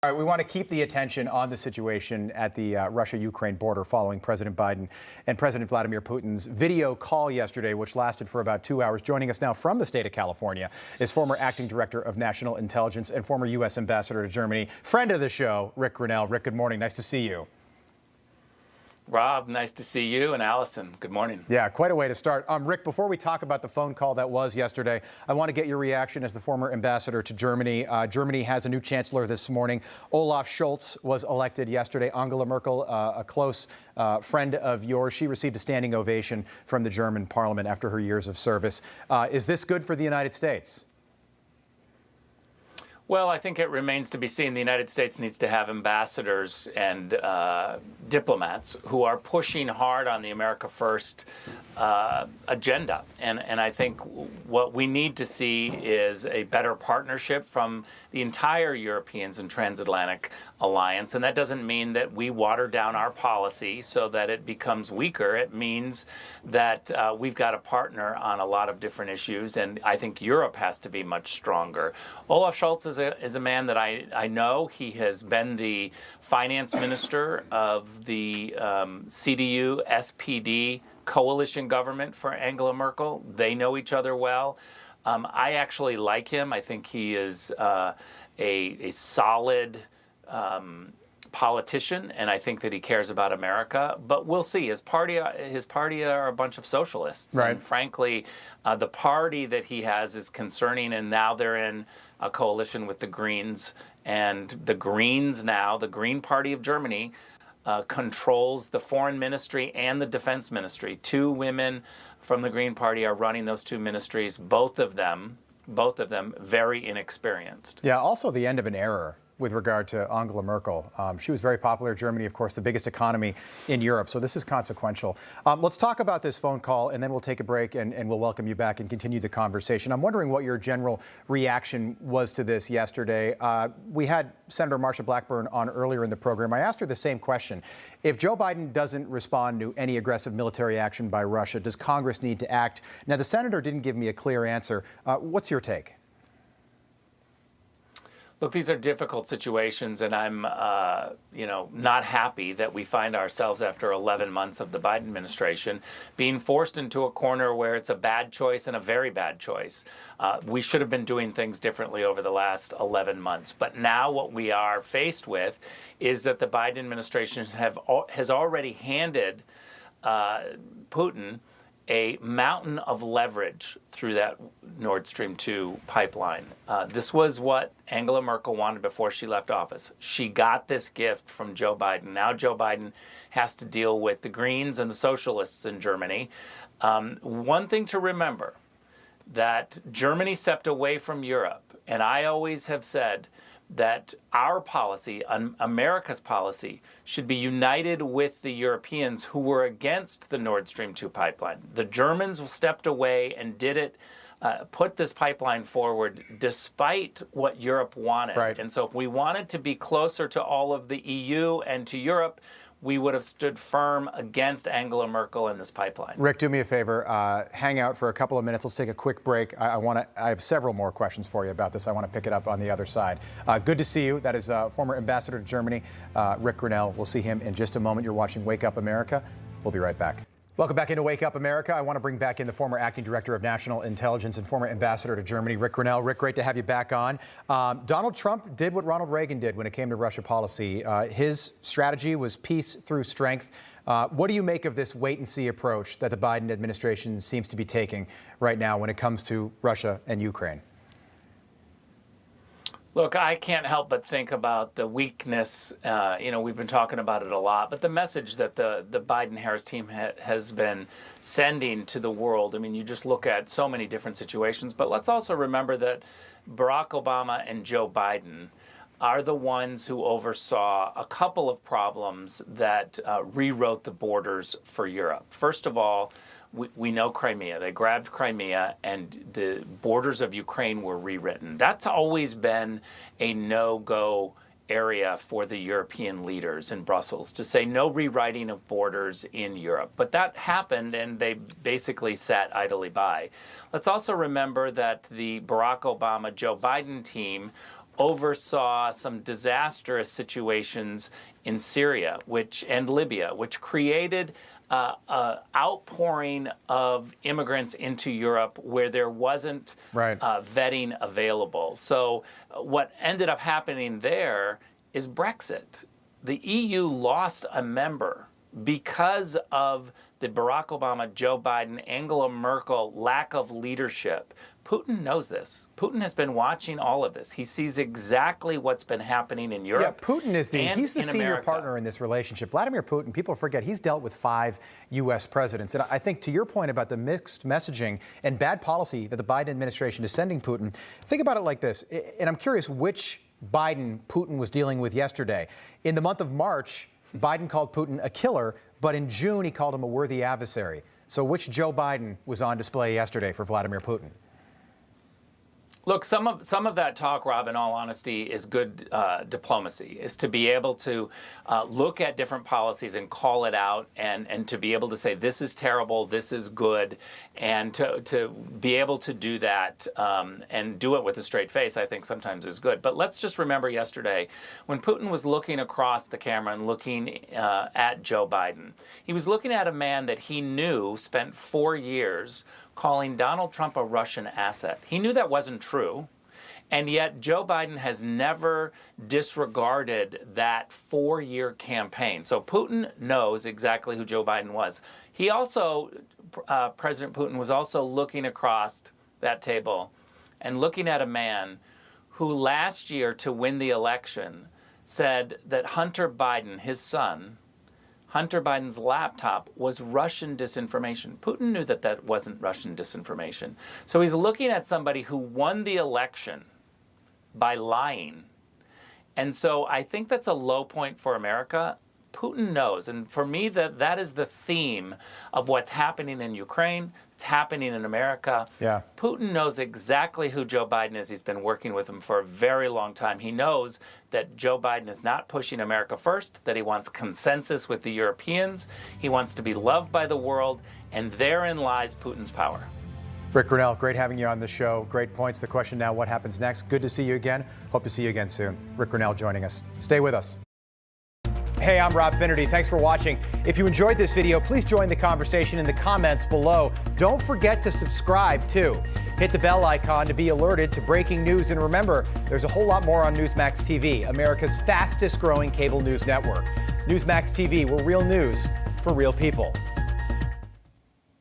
All right, we want to keep the attention on the situation at the Russia-Ukraine border following President Biden and President Vladimir Putin's video call yesterday, which lasted for about 2 hours. Joining us now from the state of California is former acting director of national intelligence and former U.S. ambassador to Germany, friend of the show, Ric Grenell. Ric, good morning. Nice to see you. Rob, nice to see you, and Allison, good morning. Yeah, quite a way to start. Ric, before we talk about the phone call that was yesterday, I want to get your reaction as the former ambassador to Germany. Germany has a new chancellor this morning. Olaf Scholz was elected yesterday. Angela Merkel, a close friend of yours, she received a standing ovation from the German parliament after her years of service. Is this good for the United States? Well, I think it remains to be seen. The United States needs to have ambassadors and diplomats who are pushing hard on the America First agenda. And I think what we need to see is a better partnership from the entire Europeans and transatlantic alliance. And that doesn't mean that we water down our policy so that it becomes weaker. It means that we've got a partner on a lot of different issues. And I think Europe has to be much stronger. Olaf Scholz is a man that I know. He has been the finance minister of the CDU, SPD coalition government for Angela Merkel. They know each other well. I actually like him. I think he is a solid politician, and I think that he cares about America. But we'll see. His party are a bunch of socialists. Right. And frankly, the party that he has is concerning, and now they're in a coalition with the Greens. And the Greens now, the Green Party of Germany, controls the foreign ministry and the defense ministry. Two women from the Green Party are running those two ministries, both of them very inexperienced. Yeah, also the end of an era with regard to Angela Merkel. She was very popular in Germany, of course, the biggest economy in Europe. So this is consequential. Let's talk about this phone call, and then we'll take a break, and we'll welcome you back and continue the conversation. I'm wondering what your general reaction was to this yesterday. We had Senator Marsha Blackburn on earlier in the program. I asked her the same question. If Joe Biden doesn't respond to any aggressive military action by Russia, does Congress need to act? Now, the senator didn't give me a clear answer. What's your take? Look, these are difficult situations, and I'm, not happy that we find ourselves after 11 months of the Biden administration being forced into a corner where it's a bad choice and a very bad choice. We should have been doing things differently over the last 11 months. But now what we are faced with is that the Biden administration has already handed Putin a mountain of leverage through that Nord Stream 2 pipeline. This was what Angela Merkel wanted before she left office. She got this gift from Joe Biden. Now Joe Biden has to deal with the Greens and the socialists in Germany. One thing to remember, that Germany stepped away from Europe, and I always have said that our policy, America's policy, should be united with the Europeans who were against the Nord Stream 2 pipeline. The Germans stepped away and did it, put this pipeline forward despite what Europe wanted. Right. And so if we wanted to be closer to all of the EU and to Europe, we would have stood firm against Angela Merkel and this pipeline. Ric, do me a favor. Hang out for a couple of minutes. Let's take a quick break. I have several more questions for you about this. I want to pick it up on the other side. Good to see you. That is former ambassador to Germany, Ric Grenell. We'll see him in just a moment. You're watching Wake Up America. We'll be right back. Welcome back into Wake Up America. I want to bring back in the former acting director of national intelligence and former ambassador to Germany, Ric Grenell. Ric, great to have you back on. Donald Trump did what Ronald Reagan did when it came to Russia policy. His strategy was peace through strength. What do you make of this wait-and-see approach that the Biden administration seems to be taking right now when it comes to Russia and Ukraine? Look, I can't help but think about the weakness. We've been talking about it a lot, but the message that the Biden-Harris team has been sending to the world, I mean, you just look at so many different situations, but let's also remember that Barack Obama and Joe Biden are the ones who oversaw a couple of problems that rewrote the borders for Europe. First of all, we know Crimea. They grabbed Crimea, and the borders of Ukraine were rewritten. That's always been a no-go area for the European leaders in Brussels, to say no rewriting of borders in Europe. But that happened, and they basically sat idly by. Let's also remember that the Barack Obama-Joe Biden team oversaw some disastrous situations in Syria and Libya, which created outpouring of immigrants into Europe where there wasn't vetting available. So what ended up happening there is Brexit. The EU lost a member because of the Barack Obama, Joe Biden, Angela Merkel lack of leadership. Putin knows this. Putin has been watching all of this. He sees exactly what's been happening in Europe. Yeah, Putin is he's the senior America. partner in this relationship. Vladimir Putin, people forget, he's dealt with 5 U.S. presidents. And I think to your point about the mixed messaging and bad policy that the Biden administration is sending Putin, think about it like this. And I'm curious which Biden Putin was dealing with yesterday. In the month of March, Biden called Putin a killer, but in June he called him a worthy adversary. So which Joe Biden was on display yesterday for Vladimir Putin? Look, some of that talk, Rob, in all honesty, is good diplomacy, is to be able to look at different policies and call it out and to be able to say, this is terrible, this is good, and to be able to do that and do it with a straight face, I think sometimes is good. But let's just remember yesterday, when Putin was looking across the camera and looking at Joe Biden, he was looking at a man that he knew spent 4 years calling Donald Trump a Russian asset. He knew that wasn't true, and yet Joe Biden has never disregarded that 4-year campaign. So Putin knows exactly who Joe Biden was. He also, President Putin was also looking across that table and looking at a man who last year, to win the election, said that Hunter Biden, his son, Hunter Biden's laptop was Russian disinformation. Putin knew that that wasn't Russian disinformation. So he's looking at somebody who won the election by lying. And so I think that's a low point for America. Putin knows. And for me, that is the theme of what's happening in Ukraine. It's happening in America. Yeah. Putin knows exactly who Joe Biden is. He's been working with him for a very long time. He knows that Joe Biden is not pushing America first, that he wants consensus with the Europeans. He wants to be loved by the world. And therein lies Putin's power. Ric Grenell, great having you on the show. Great points. The question now, what happens next? Good to see you again. Hope to see you again soon. Ric Grenell joining us. Stay with us. Hey, I'm Rob Finnerty. Thanks for watching. If you enjoyed this video, please join the conversation in the comments below. Don't forget to subscribe, too. Hit the bell icon to be alerted to breaking news. And remember, there's a whole lot more on Newsmax TV, America's fastest growing cable news network. Newsmax TV, we're real news for real people.